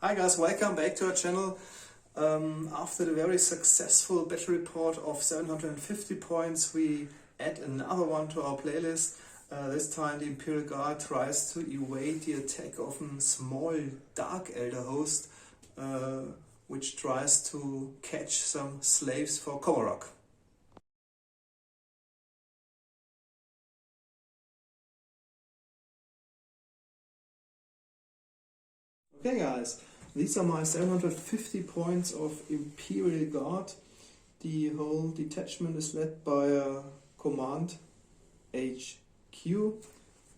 Hi guys, welcome back to our channel. After the very successful battle report of 750 points, we add another one to our playlist. This time the Imperial Guard tries to evade the attack of a small Dark Eldar host, which tries to catch some slaves for Komarok. Okay guys, these are my 750 points of Imperial Guard. The whole detachment is led by a command HQ,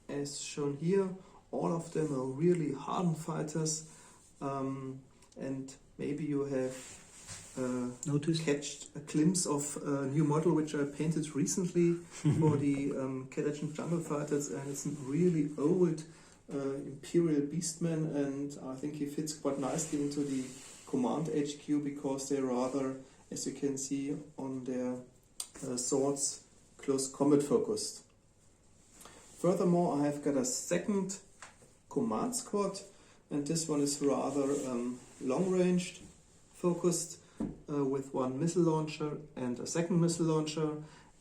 as shown here. All of them are really hardened fighters, and maybe you have catched a glimpse of a new model which I painted recently for the Kellergen Jungle Fighters, and it's a really old Imperial Beastman, and I think he fits quite nicely into the command HQ because they're rather, as you can see on their swords, close combat focused. Furthermore, I have got a second command squad, and this one is rather long ranged focused, with one missile launcher and a second missile launcher,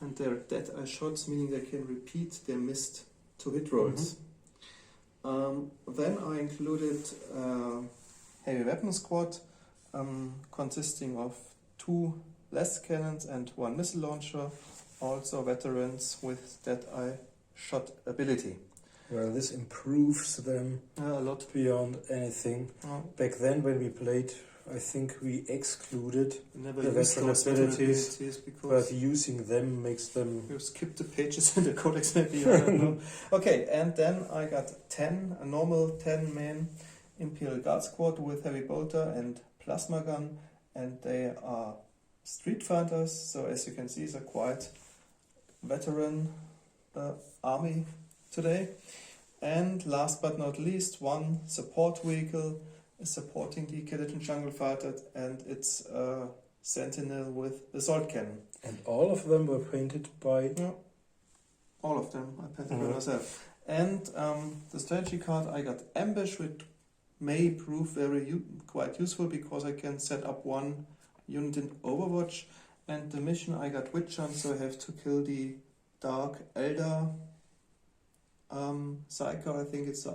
and they're dead eye shots, meaning they can repeat their missed to hit rolls. Then I included a heavy weapon squad consisting of 2 less cannons and 1 missile launcher, also veterans with dead eye shot ability. Well, this improves them a lot beyond anything. Back then when we played, I think we excluded the veteran abilities, but using them makes them... You skip the pages in the codex maybe, I don't know. Okay, and then I got a normal 10-man Imperial Guard squad with heavy bolter and plasma gun, and they are street fighters, so as you can see, it's a quite veteran army today. And last but not least, 1 support vehicle is supporting the Kellergen Jungle Fighter, and it's a Sentinel with assault cannon. And all of them were painted by... Yeah, all of them I painted by myself. And the strategy card I got Ambush, which may prove quite useful because I can set up 1 unit in Overwatch. And the mission I got Witch Hunt, so I have to kill the Dark Eldar Psycho. I think it's a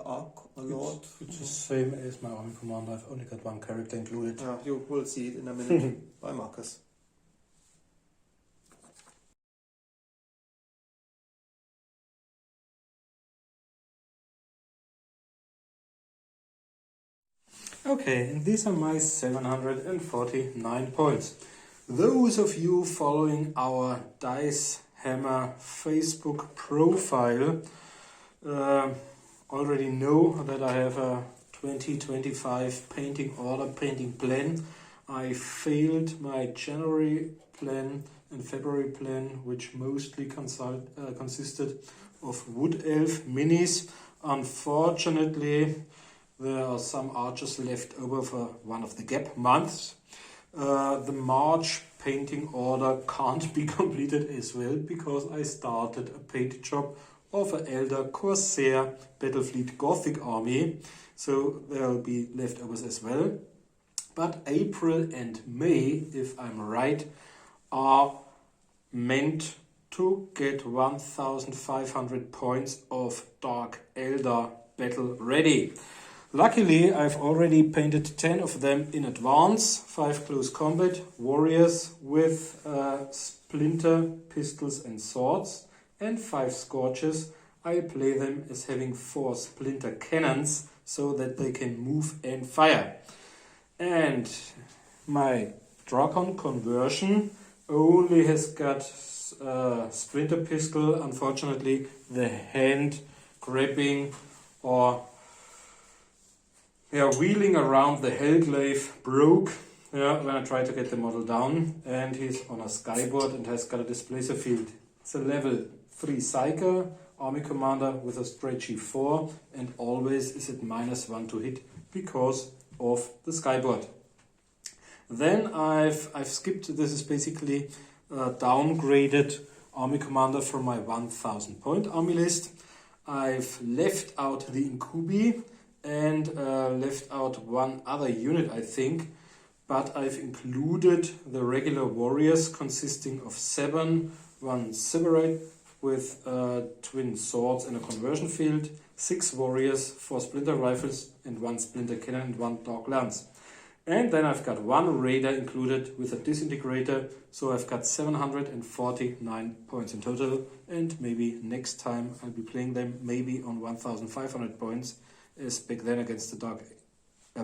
Lord. It's the same as my army commander. I've only got 1 character included. Yeah, you will see it in a minute by Marcus. Okay, and these are my 749 points. Those of you following our Dice Hammer Facebook profile already know that I have a 2025 painting plan. I failed my January plan and February plan, which mostly consisted of Wood Elf minis. Unfortunately, there are some archers left over for one of the gap months. The March painting order can't be completed as well because I started a paint job of an Eldar Corsair Battlefleet Gothic army, so there will be leftovers as well. But April and May, if I'm right, are meant to get 1500 points of Dark Eldar battle ready. Luckily, I've already painted 10 of them in advance, 5 close combat warriors with splinter pistols and swords, and 5 scorches. I play them as having 4 splinter cannons so that they can move and fire. And my Drakon conversion only has got splinter pistol. Unfortunately, the hand grabbing or wheeling around the Hellglaive broke when I tried to get the model down, and he's on a skyboard and has got a displacer field. It's a level 3 Psyker, army commander with a stretchy 4, and always is at -1 to hit because of the skyboard. Then I've skipped, this is basically a downgraded army commander from my 1000 point army list. I've left out the Incubi and left out one other unit, I think. But I've included the regular warriors consisting of 7, 1 Sybarite with twin swords and a conversion field, 6 warriors, 4 splinter rifles and 1 splinter cannon and 1 dark lance. And then I've got 1 raider included with a disintegrator, so I've got 749 points in total, and maybe next time I'll be playing them maybe on 1500 points, as back then against the Dark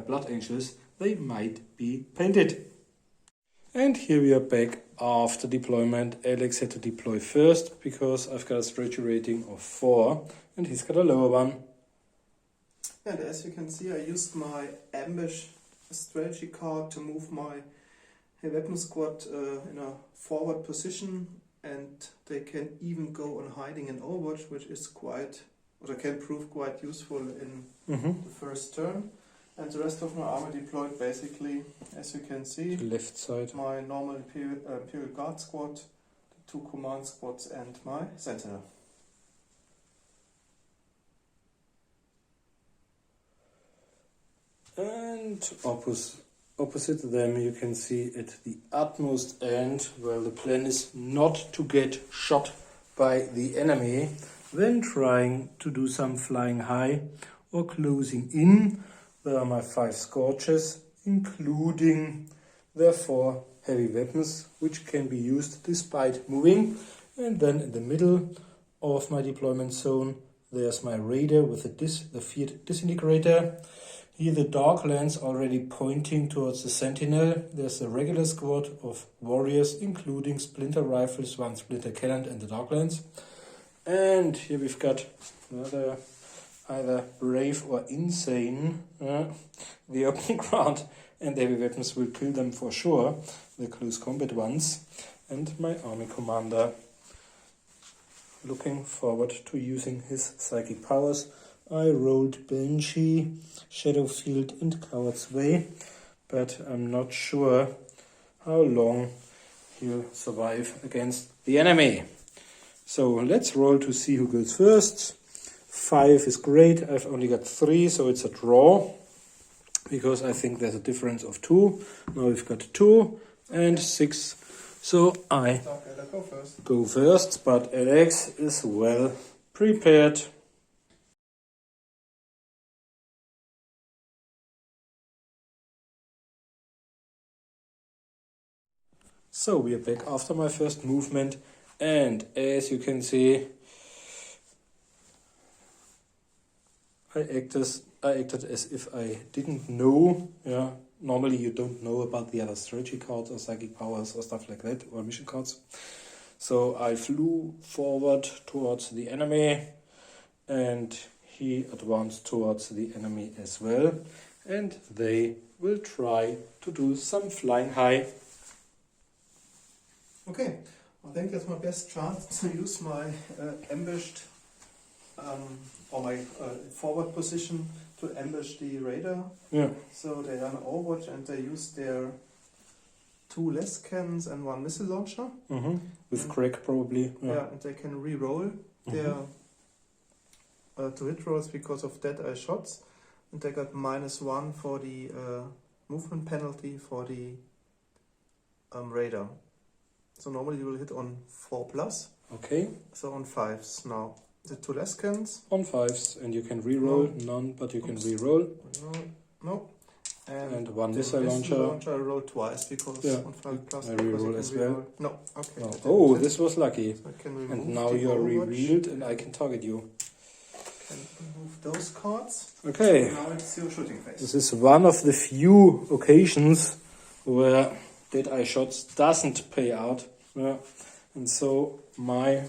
Blood Angels they might be painted. And here we are back after deployment. Alex had to deploy first because I've got a strategy rating of 4 and he's got a lower one. And as you can see, I used my ambush strategy card to move my weapon squad in a forward position, and they can even go on hiding in Overwatch, which is quite, or can prove quite useful in the first turn. And the rest of my army deployed basically, as you can see, the left side. My normal Imperial Guard squad, the 2 command squads and my Sentinel. And opposite them you can see at the utmost end, well, the plan is not to get shot by the enemy when trying to do some flying high or closing in. There are my 5 Scorches, including their 4 heavy weapons, which can be used despite moving. And then in the middle of my deployment zone, there's my Raider with the feared disintegrator. Here the Dark Lance already pointing towards the Sentinel. There's a regular squad of warriors, including splinter rifles, 1 splinter cannon and the Dark Lance. And here we've got another either brave or insane, the open ground and the heavy weapons will kill them for sure, the close combat ones. And my army commander looking forward to using his psychic powers. I rolled Banshee, Shadowfield and Coward's Way, but I'm not sure how long he'll survive against the enemy. So let's roll to see who goes first. 5 is great. I've only got 3, so it's a draw, because I think there's a difference of 2. Now we've got 2 and 6, so I go first, but Alex is well prepared. So we are back after my first movement, and as you can see, I acted as if I didn't know. Yeah, normally you don't know about the other strategy cards or psychic powers or stuff like that, or mission cards. So I flew forward towards the enemy, and he advanced towards the enemy as well, and they will try to do some flying high. Okay, I think that's my best chance to use my ambushed or my forward position to ambush the Raider. Yeah. So they are in Overwatch and they use their 2 less cannons and 1 missile launcher. With crack probably. Yeah, and they can re-roll their 2 hit rolls because of dead-eye shots. And they got -1 for the movement penalty for the Raider. So normally you will hit on 4+. Okay. So on 5s now. The 2 less cannons. On 5s, and you can re-roll. None, but you can re-roll. No. And 1 the missile launcher. I rolled twice because on 5+. I re-roll as well. No, okay. No. Oh, this was lucky. So I can And now you are revealed and I can target you. Can remove those cards. Okay. Now it's your shooting phase. This is one of the few occasions where dead-eye shots doesn't pay out. And so my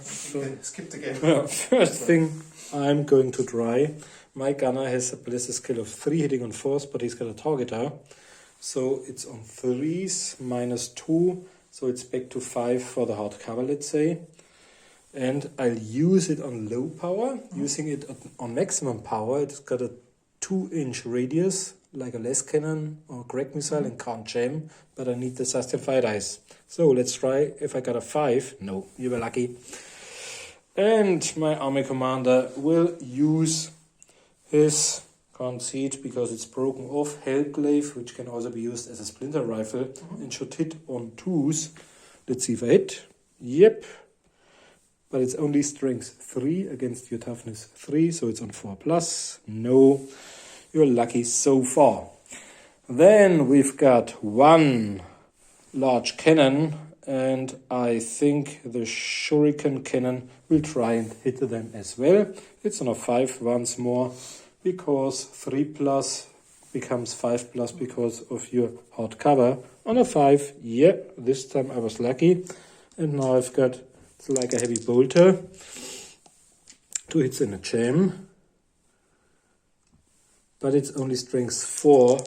skip the game. first thing I'm going to try. My gunner has a ballistic skill of 3 hitting on 4s, but he's got a targeter. So it's on 3s, -2. So it's back to 5 for the hard cover, let's say. And I'll use it on low power. Using it on maximum power, it's got a 2-inch radius, like a less cannon or crack missile, and can't jam, but I need the justified dice. So let's try if I got a 5. No, you were lucky. And my army commander will use his Can't see it because it's broken off. Hellglaive, which can also be used as a splinter rifle and should hit on 2s. Let's see if I hit. Yep. But it's only strength 3 against your toughness 3, so it's on 4+. No, you're lucky so far. Then we've got one large cannon, and I think the shuriken cannon will try and hit them as well. It's on a 5 once more, because 3+ becomes 5+ because of your hard cover. On a 5, yeah, this time I was lucky. And now I've got, it's like a heavy bolter. 2 hits in a jam. But it's only strength 4,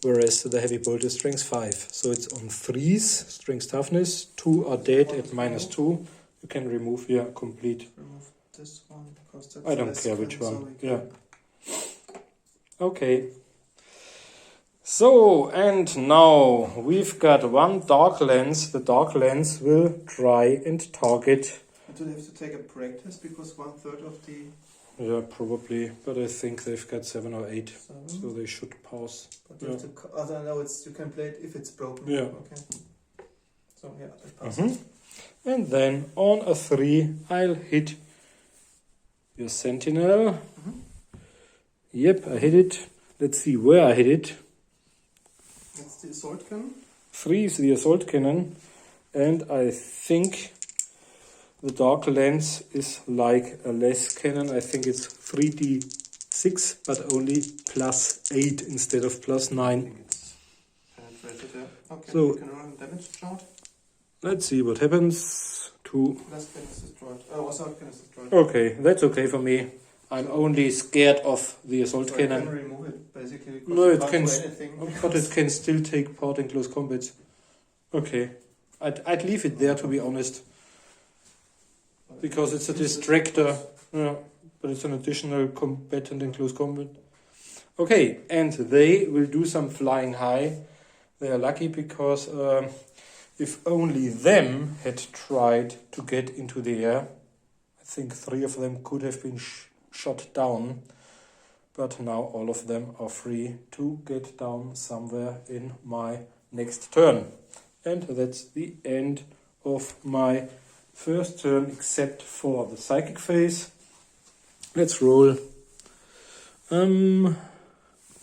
whereas the heavy bolter is strength 5. So it's on 3s, strength toughness. 2 are dead at -2. You can remove your complete. Remove this one because that's I don't care which one. Yeah. Okay. So, and now we've got one dark lens. The dark lens will try and target. Do they have to take a practice because 1/3 of the. Yeah, probably, but I think they've got 7 or 8, so they should pass. But you have to, I don't know, you can play it if it's broken. Yeah. Okay. So yeah, that passes. And then on a 3, I'll hit your sentinel. Yep, I hit it. Let's see where I hit it. That's the assault cannon. 3 is the assault cannon, and I think the dark lens is like a less cannon. I think it's 3d6, but only +8 instead of +9. It's penetrated, yeah. Okay, So, you can run a damage chart. Let's see what happens. 2. Last cannon is destroyed. Oh, assault cannon is destroyed. Okay, that's okay for me. I'm only scared of the assault So cannon. I can remove it basically. No, you it can't can, do anything. but it can still take part in close combat. Okay, I'd leave it there to be honest, because it's a distractor. Yeah, but it's an additional combatant in close combat. Okay, and they will do some flying high. They are lucky because if only them had tried to get into the air, I think 3 of them could have been shot down. But now all of them are free to get down somewhere in my next turn. And that's the end of my first turn, except for the psychic phase. Let's roll.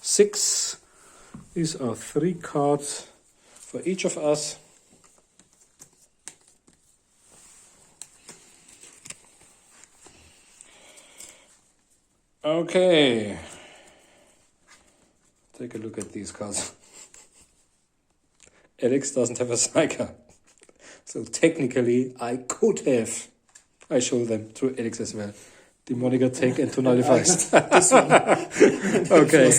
6. These are 3 cards for each of us. Okay. Take a look at these cards. Alex doesn't have a psyker. So technically I could have. I show them to Alex as well. Demonic attack and to nullify. Okay.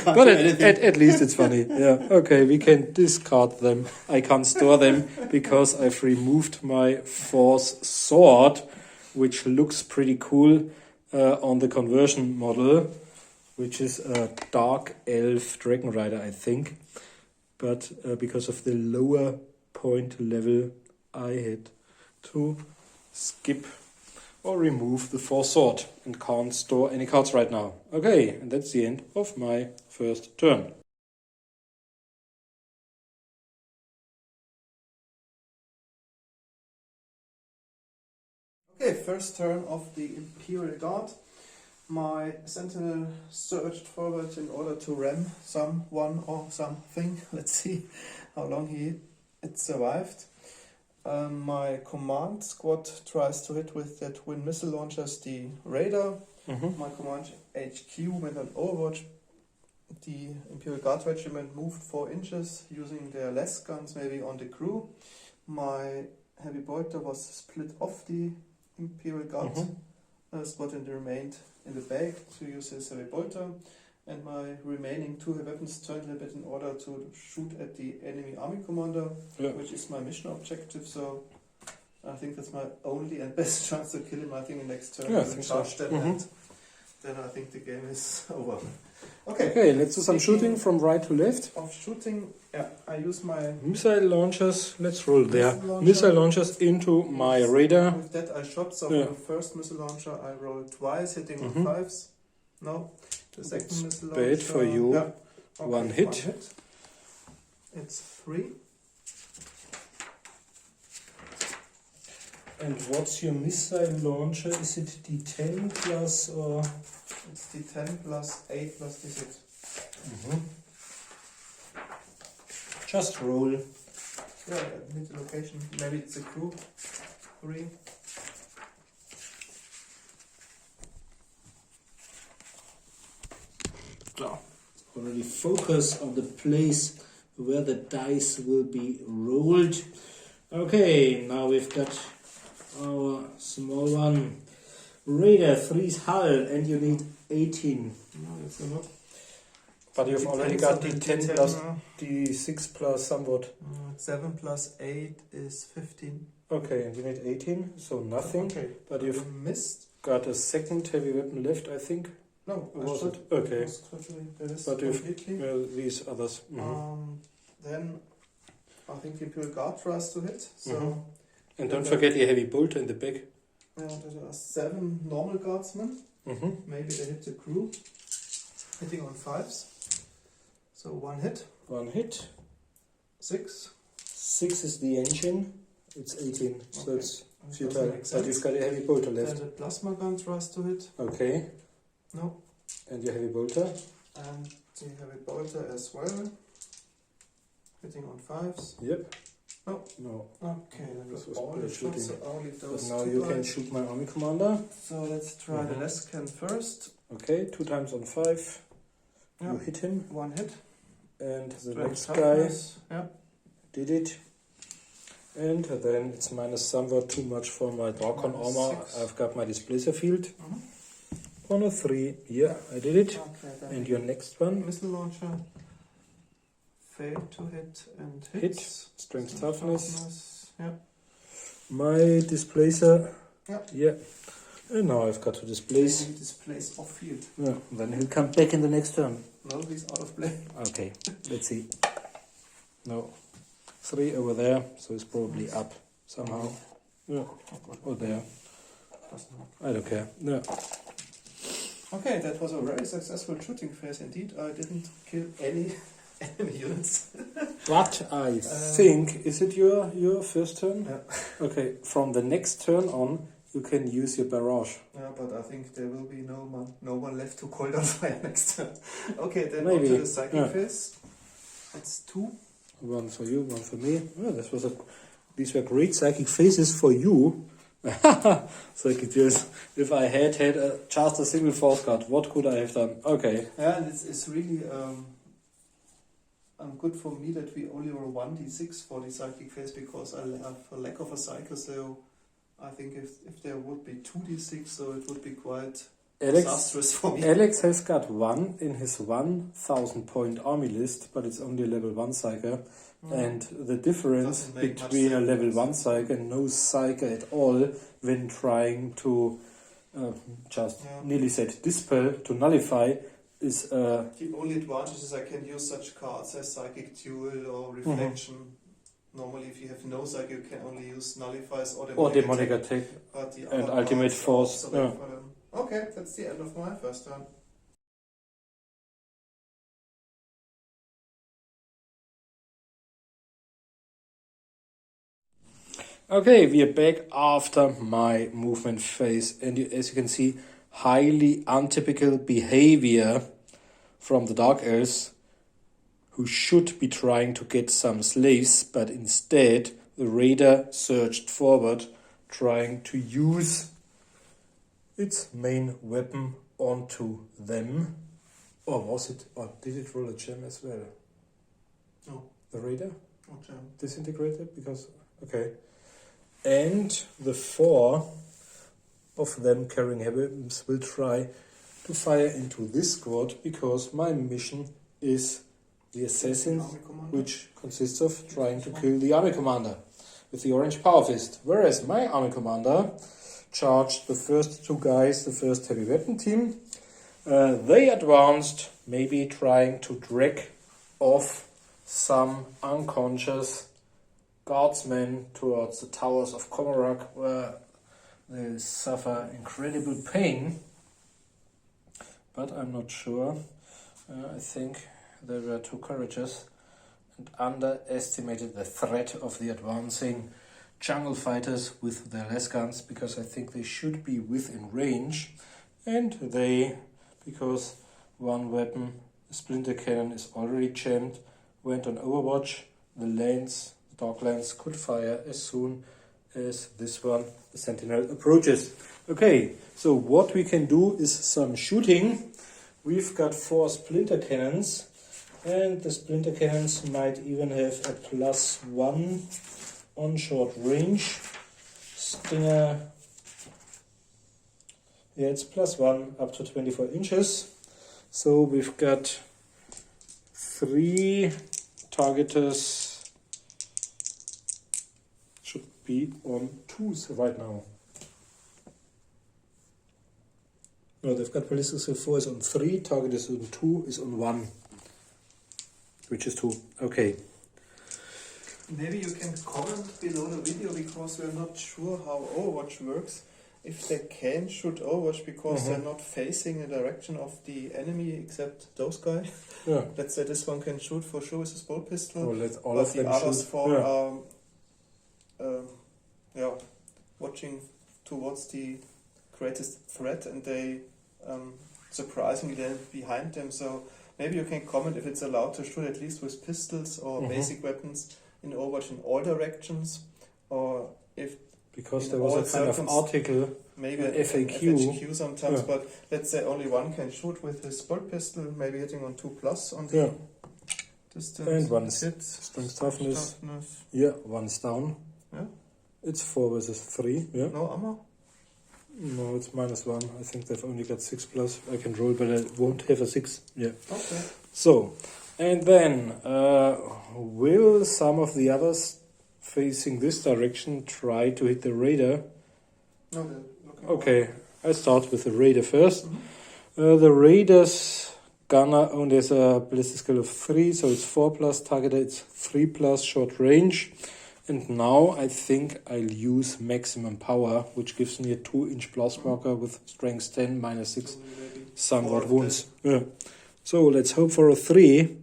But at least it's funny. Yeah. Okay, we can discard them. I can't store them because I've removed my Force Sword, which looks pretty cool on the conversion model, which is a Dark Elf Dragon Rider, I think. But because of the lower point level, I had to skip or remove the Force Sword and can't store any cards right now. Okay, and that's the end of my first turn. Okay, first turn of the Imperial Guard. My sentinel surged forward in order to ram someone or something. Let's see how long it survived. My command squad tries to hit with their twin missile launchers the radar. My command HQ went on Overwatch. The Imperial Guard regiment moved 4 inches using their less guns maybe on the crew. My heavy bolter was split off the Imperial Guard squad and remained in the back to use his heavy bolter. And my remaining 2 weapons turned a little bit in order to shoot at the enemy army commander, which is my mission objective. So I think that's my only and best chance to kill him. I think the next turn I will charge them, and then I think the game is over. Okay, let's do some shooting from right to left. Of shooting, I use my missile launchers. Let's roll there. Missile launchers into my radar. With that I shot. So for the first missile launcher I rolled twice, hitting on 5s. No. The second It's missile bad launcher. for you. Yeah. Okay, One hit. It's 3. And what's your missile launcher? Is it D10 plus or? It's D10 plus 8 plus D6. Mhm. Just roll. Yeah, I need the location. Maybe it's a crew. 3. So, already focus on the place where the dice will be rolled. Okay, now we've got our small one. Raider 3's hull, and you need 18. No, it's not. But you've already got D10 plus now. D6 plus somewhat. 7 plus 8 is 15. Okay, and you need 18, so nothing. Okay, But you've missed. got a second heavy weapon left, I think. No, Or I was should. it? Okay. Was totally, that is But you've- completely. Well, these others. Then I think the Imperial Guard tries to hit. So Mhm. And don't forget your heavy bolter in the back. there are 7 normal guardsmen. Mm-hmm. Maybe they hit the crew, hitting on 5s. So 1 hit, One hit. 6. 6 is the engine. It's 18, so Okay. it's Doesn't futile. make But sense. you've got a heavy bolter Then left. the plasma gun tries to hit. Okay. No. And your heavy bolter. And the heavy bolter as well. Hitting on 5s. Yep. No. No. Okay, then This got was all the bad shots, shooting. so only But those now 2 you can guys. shoot my army commander. So let's try the Mhm. less can first. Okay, 2 times on 5. Yeah. You hit him. 1 hit. And the Strength next guy toughness. Yeah. did it. And then it's minus somewhat too much for my Drakon Minus armor. 6. I've got my displacer field. Mhm. On a 3. Yeah, I did it. Okay, then And your next one. missile launcher. Failed to hit and Hit. hits. Strength toughness. Yeah. My displacer. Yeah. Yeah. And now I've got to displace. Maybe displace off field. Yeah. Then he'll come back in the next turn. No, he's out of play. Okay. Let's see. No. 3 over there, so it's probably up somehow. Yeah. Or there. Doesn't work. I don't care. Yeah. Okay, that was a very successful shooting phase indeed. I didn't kill any enemy units. But I think, is it your first turn? Yeah. Okay, from the next turn on, you can use your barrage. Yeah, but I think there will be no one left to call down fire next turn. Okay, then Maybe. on to the psychic Yeah. phase. It's 2. One for you, one for me. Oh, these were great psychic phases for you. Psychic duels. If I had just a single force card, what could I have done? Okay. Yeah, and it's really good for me that we only roll 1d6 for the psychic phase because I have a lack of a cycle. So I think if there would be 2d6, so it would be quite disastrous for me. Alex has got 1 in his 1,000 point army list, but it's only a level 1 psyker. And the difference Doesn't make much between a sense. level 1 psyker and no psyker at all when trying to nearly said dispel, to nullify, is The only advantage is I can use such cards as Psychic Duel or Reflection. Normally, if you have no Psychic, you can only use Nullifies or demonic attack. But the and other ultimate cards are force, also there for them. Okay, that's the end of my first turn. Okay, we are back after my movement phase, and as you can see, highly untypical behavior from the Dark Elves, who should be trying to get some slaves, but instead the Raider surged forward, trying to use its main weapon onto them. Or was it, or did it roll a gem as well? No. The Raider? No gem. Disintegrated? Because, okay. And the 4 of them carrying heavy weapons will try to fire into this squad, because my mission is the assassin, Army commander. which consists of trying to kill the army commander with the orange power fist. Whereas my army commander charged the first 2 guys, the first heavy weapon team. They advanced, maybe trying to drag off some unconscious guardsmen towards the towers of Komarak, where they suffer incredible pain. but I'm not sure. I think they were too courageous and underestimated the threat of the advancing jungle fighters with their less guns, because I think they should be within range, and they, because one weapon, the splinter cannon, is already jammed, went on overwatch. The dark lance, could fire as soon as this one, the sentinel, approaches. Okay, so what we can do is some shooting. We've got 4 splinter cannons, and the splinter cannons might even have a +1 on short range. Stinger, yeah, it's +1 up to 24 inches. So we've got 3 targeters, should be on 2s right now. No, they've got ballistic skill 4 is on 3, target is on 2, is on 1, which is 2. Okay. Maybe you can comment below the video, because we're not sure how Overwatch works. If they can shoot Overwatch because they're not facing the direction of the enemy, except those guys. Yeah. Let's say this one can shoot for sure with his bolt pistol. Or let all but of them the others shoot. for watching towards the greatest threat, and they surprisingly they're behind them. So maybe you can comment if it's allowed to shoot at least with pistols or basic weapons in Overwatch in all directions, or if because there was a kind of article, maybe an an FAQ. sometimes, but let's say only one can shoot with his bolt pistol, maybe hitting on 2+ on the distance. And one is hit. strength toughness. Yeah, one's down. Yeah. It's 4 versus 3. Yeah. No armor? No, it's -1. I think they've only got 6+. I can roll, but I won't have a 6. Yeah. Okay. So, and then will some of the others facing this direction try to hit the raider? No, they're looking Okay, I start with the raider first. The raider's gunner only has a ballistic skill of 3, so it's 4+, targeter it's 3+, short range. And now I think I'll use maximum power, which gives me a 2-inch blast marker with strength 10, -6, somewhat wounds. Yeah. So let's hope for a 3.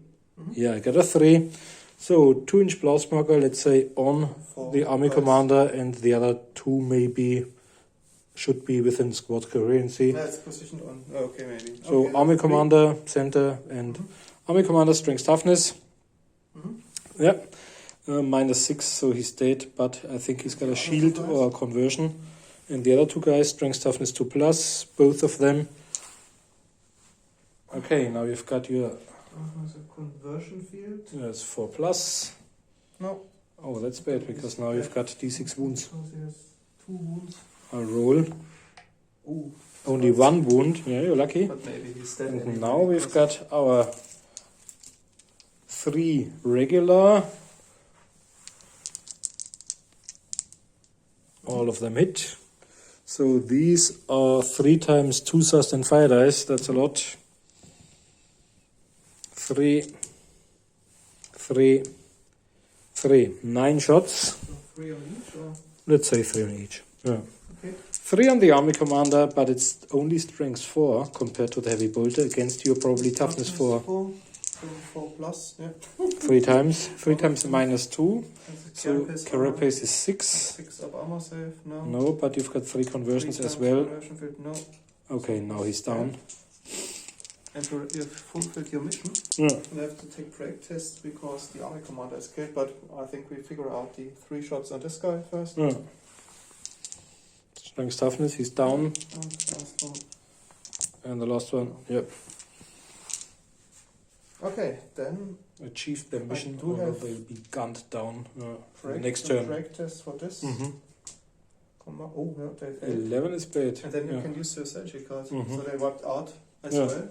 Yeah, I got a 3. So 2-inch blast marker, let's say, on the army commander, and the other 2 maybe should be within squad coherency. Yeah, it's positioned on. Okay, maybe. So okay, army commander, center, and army commander, strength toughness. Yeah. -6, so he's dead, but I think he's got a shield or a conversion. And the other 2 guys, strength toughness 2+, both of them. Okay, now you've got your... There's a conversion field. Yeah, it's 4+. No. Oh, that's bad, because now you've got D6 wounds. Because he has 2 wounds. I'll roll. Ooh. Only 1 wound. Yeah, you're lucky. But maybe he's dead. And anyway, now we've because- got our 3 regular. All of them hit. So these are 3 times 2 sustained fire dice. That's a lot. 3, 3, 3. 9 shots. So 3 on each, or? Let's say 3 on each. Yeah. Okay. 3 on the army commander, but it's only strength 4 compared to the heavy bolter. Against you, probably toughness 4. 4+, yeah. 3 times. 3 times -2. So Carapace carapace is 6. 6 up armor save, no. No, but you've got 3 conversions 3 as times well. conversion field, no. Okay, now he's down. And you've fulfilled your mission. Yeah. You have to take break tests because the army commander is killed, but I think we figure out the 3 shots on this guy first. Yeah. Strength toughness, he's down. Last one. And the last one, yep. Okay, then Achieved their mission, do or have they'll be gunned down for the break, next some turn. break test for this. Oh, no, they failed. 11 is bad. And then you Yeah. can use your strategy card. Mhm. So they wiped out as Yeah. well.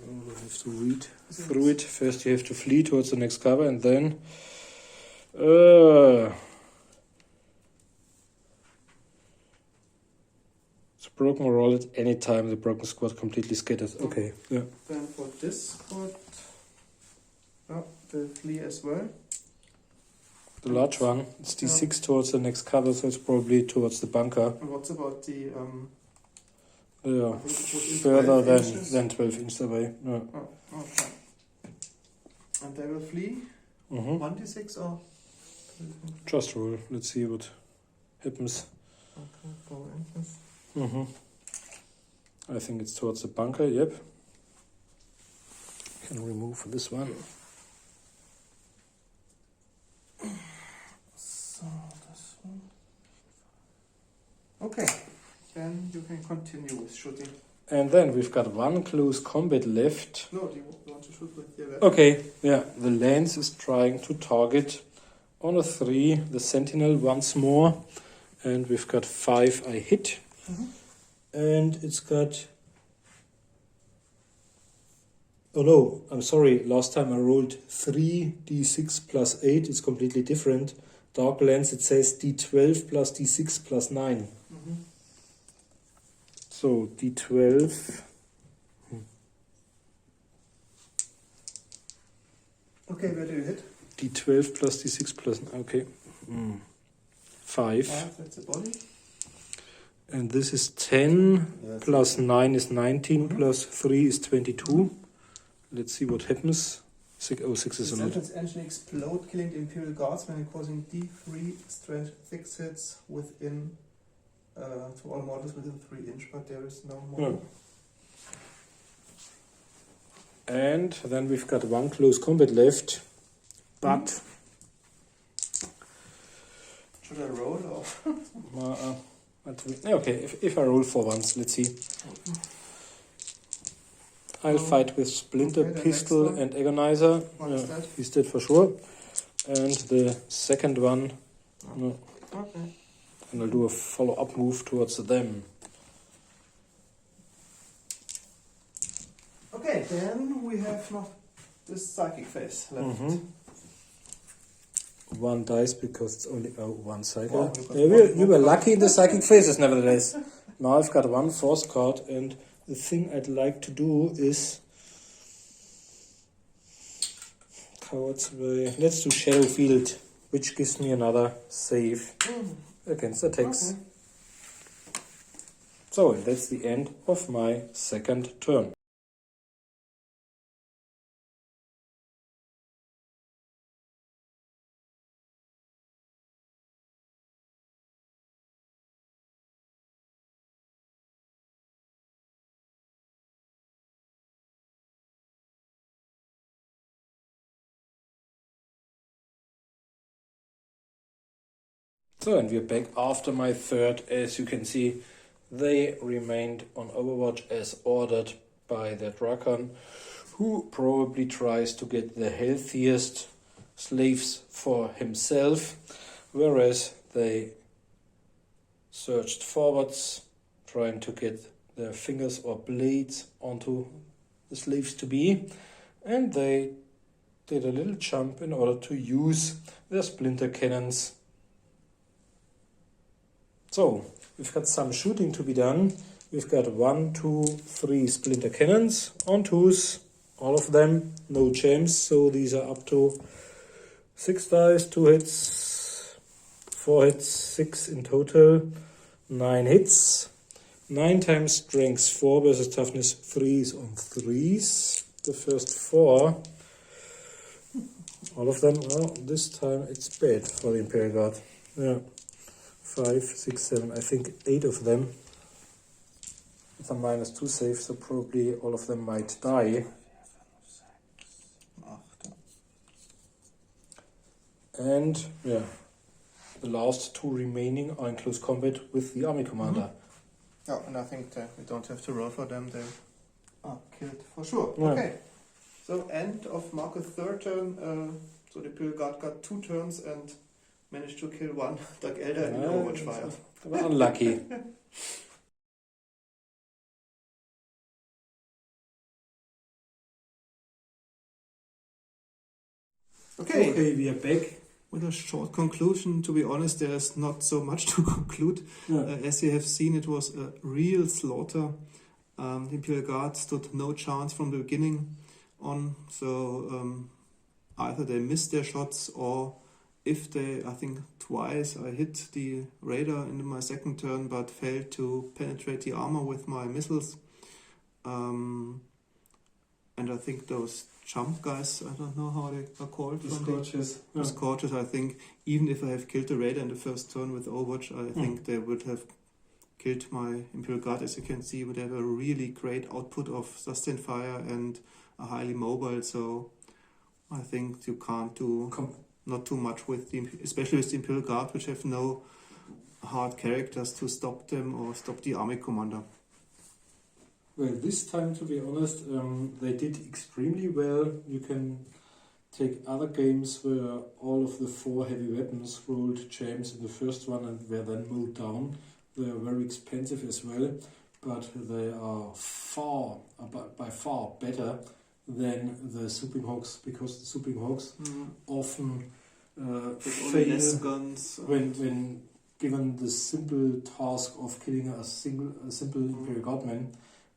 You have to read through it. First you have to flee towards the next cover, and then... it's broken roll at any time. The broken squad completely scatters. Okay, yeah. Then for this squad, they flee as well. The large one, it's D6 towards the next cover, so it's probably towards the bunker. And what's about the Yeah, I think it was in further 12 than, inches. 12 inches away. Yeah. Oh, okay. And they will flee Mm-hmm. 1d6 or? Just roll. Let's see what happens. Okay, 4 inches. Mm-hmm. I think it's towards the bunker. Yep. Can remove this one. So this one. Okay, then you can continue with shooting. And then we've got one close combat left. No, do you want to shoot with your weapon? Okay, yeah, the lance is trying to target on a 3 the sentinel once more, and we've got 5 I hit, and it's got, oh no, I'm sorry, last time I rolled 3d6 plus 8, it's completely different. Dark lance, it says d12 plus d6 plus 9. So d12. Okay, where do you hit? d12 plus d6 plus, okay. 5. That's the body. And this is 10, Yes. plus 9 is 19, plus 3 is 22. Let's see what happens. 6 is a The lot. sentence engine explode, killing the Imperial Guardsmen and causing D3 strength 6 hits within, to all models within 3 inch, but there is no more. And then we've got one close combat left. But Should I roll or? okay, if I roll for once, let's see. I'll fight with Splinter, okay, the Pistol, next one. and Agonizer. What is that? He's dead for sure. And the second one, no, Okay. and I'll do a follow-up move towards them. Okay, then we have now this psychic phase left. One dice because it's only one cycle. Well, you got Yeah, one you were more lucky in the psychic phases, nevertheless. Now I've got one force card, and the thing I'd like to do is Coward's Way. Let's do Shadow Field, which gives me another save against attacks. Okay. So that's the end of my second turn. So, and we're back after my third. As you can see, they remained on Overwatch as ordered by the Drakon, who probably tries to get the healthiest slaves for himself, whereas they surged forwards, trying to get their fingers or blades onto the slaves to be, and they did a little jump in order to use their splinter cannons. So, we've got some shooting to be done. We've got 1, 2, 3 splinter cannons on 2s, all of them, no gems, so these are up to 6 dice, 2 hits, 4 hits, 6 in total, 9 hits, 9 times strength 4 versus toughness 3s on 3s. The first 4, all of them, well, this time it's bad for the Imperial Guard. Yeah. 5, 6, 7, I think 8 of them with a -2 save, so probably all of them might die. And yeah, the last 2 remaining are in close combat with the army commander. Oh, and I think that we don't have to roll for them, they are killed for sure. Yeah. Okay, so end of Marco's third turn, so the Imperial Guard got 2 turns and managed to kill 1 Dark Eldar in Overwatch fire. They were unlucky. Okay, we are back. with a short conclusion, to be honest, there is not so much to conclude. Yeah. As you have seen, it was a real slaughter. The Imperial Guard stood no chance from the beginning on, so either they missed their shots or if they, I think twice I hit the radar in my second turn, but failed to penetrate the armor with my missiles. And I think those jump guys, I don't know how they are called. The Scorches. The Scorches, I think, even if I have killed the Raider in the first turn with Overwatch, I think they would have killed my Imperial Guard. As you can see, would have a really great output of sustained fire and are highly mobile, so I think you can't do not too much with the, especially with the Imperial Guard, which have no hard characters to stop them or stop the army commander. Well, this time, to be honest, they did extremely well. You can take other games where all of the 4 heavy weapons rolled champs in the first one and were then moved down. They are very expensive as well, but they are by far better than the Swooping Hawks, because the Swooping Hawks often fail guns when given the simple task of killing a simple Imperial Guardman.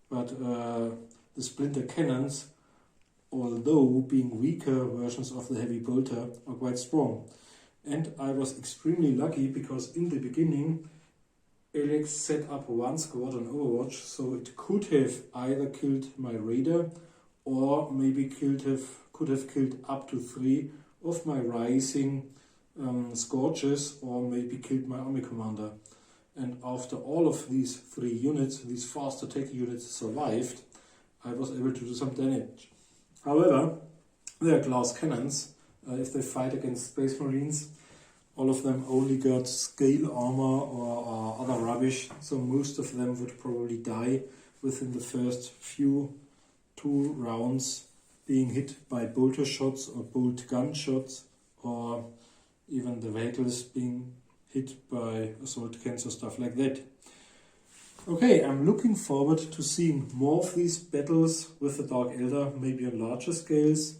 But the splinter cannons, although being weaker versions of the heavy bolter, are quite strong. And I was extremely lucky because in the beginning Alex set up 1 squad on Overwatch, so it could have either killed my Raider or maybe could have killed up to 3 of my rising Scorches, or maybe killed my army commander. And after all of these 3 units, these fast attack units survived, I was able to do some damage. However, they are glass cannons. If they fight against Space Marines, all of them only got scale armor or other rubbish, so most of them would probably die within the first 2 rounds, being hit by bolter shots or bolt gun shots, or even the vehicles being hit by assault cans or stuff like that. Okay, I'm looking forward to seeing more of these battles with the Dark Eldar, maybe on larger scales.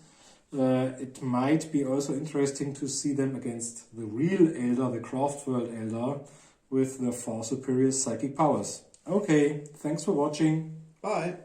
It might be also interesting to see them against the real Eldar, the Craft World Eldar, with their far superior psychic powers. Okay, thanks for watching. Bye.